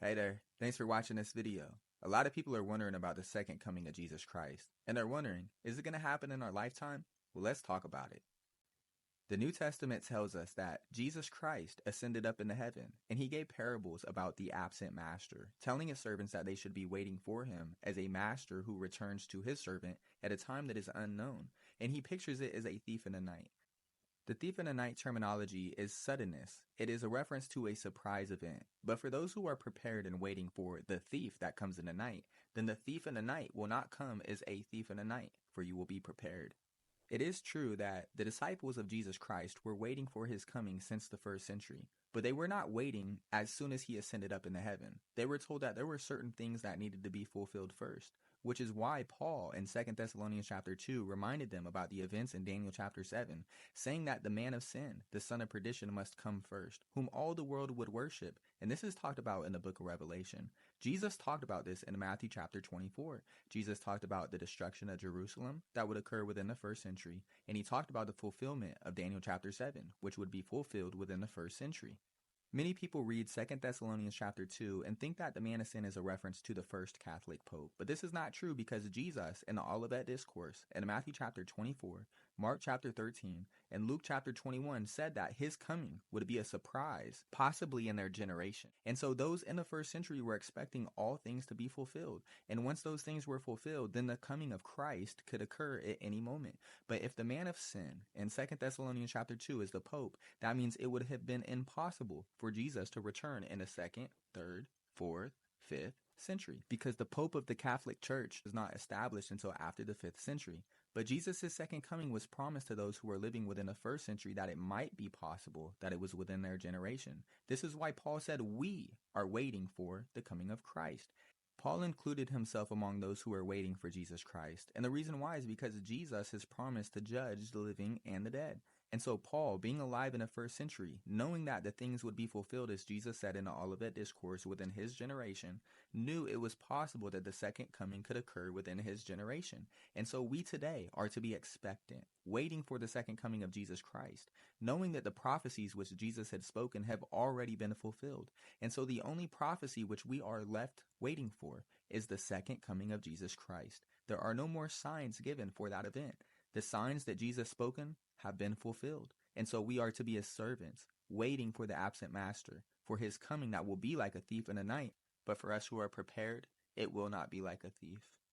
Hey there, thanks for watching this video. A lot of people are wondering about the second coming of Jesus Christ, and they're wondering, is it going to happen in our lifetime? Well, let's talk about it. The New Testament tells us that Jesus Christ ascended up into heaven, and he gave parables about the absent master, telling his servants that they should be waiting for him as a master who returns to his servant at a time that is unknown, and he pictures it as a thief in the night. The thief in the night terminology is suddenness. It is a reference to a surprise event. But for those who are prepared and waiting for the thief that comes in the night, then the thief in the night will not come as a thief in the night, for you will be prepared. It is true that the disciples of Jesus Christ were waiting for his coming since the first century, but they were not waiting as soon as he ascended up into heaven. They were told that there were certain things that needed to be fulfilled first, which is why Paul in 2 Thessalonians chapter 2 reminded them about the events in Daniel chapter 7, saying that the man of sin, the son of perdition, must come first, whom all the world would worship. And this is talked about in the book of Revelation. Jesus talked about this in Matthew chapter 24. Jesus talked about the destruction of Jerusalem that would occur within the first century, and he talked about the fulfillment of Daniel chapter 7, which would be fulfilled within the first century. Many people read 2 Thessalonians chapter 2 and think that the man of sin is a reference to the first Catholic Pope. But this is not true because Jesus, in the Olivet Discourse, in Matthew chapter 24, Mark chapter 13, and Luke chapter 21 said that his coming would be a surprise, possibly in their generation. And so those in the first century were expecting all things to be fulfilled. And once those things were fulfilled, then the coming of Christ could occur at any moment. But if the man of sin in 2 Thessalonians chapter 2 is the Pope, that means it would have been impossible for Jesus to return in the second, third, fourth, fifth century, because the Pope of the Catholic Church was not established until after the 5th century. But Jesus' second coming was promised to those who were living within the first century that it might be possible that it was within their generation. This is why Paul said we are waiting for the coming of Christ. Paul included himself among those who are waiting for Jesus Christ. And the reason why is because Jesus has promised to judge the living and the dead. And so Paul, being alive in the first century, knowing that the things would be fulfilled as Jesus said in the Olivet Discourse within his generation, knew it was possible that the second coming could occur within his generation. And so we today are to be expectant, waiting for the second coming of Jesus Christ, knowing that the prophecies which Jesus had spoken have already been fulfilled. And so the only prophecy which we are left waiting for is the second coming of Jesus Christ. There are no more signs given for that event. The signs that Jesus spoken have been fulfilled. And so we are to be as servants, waiting for the absent master, for his coming that will be like a thief in the night. But for us who are prepared, it will not be like a thief.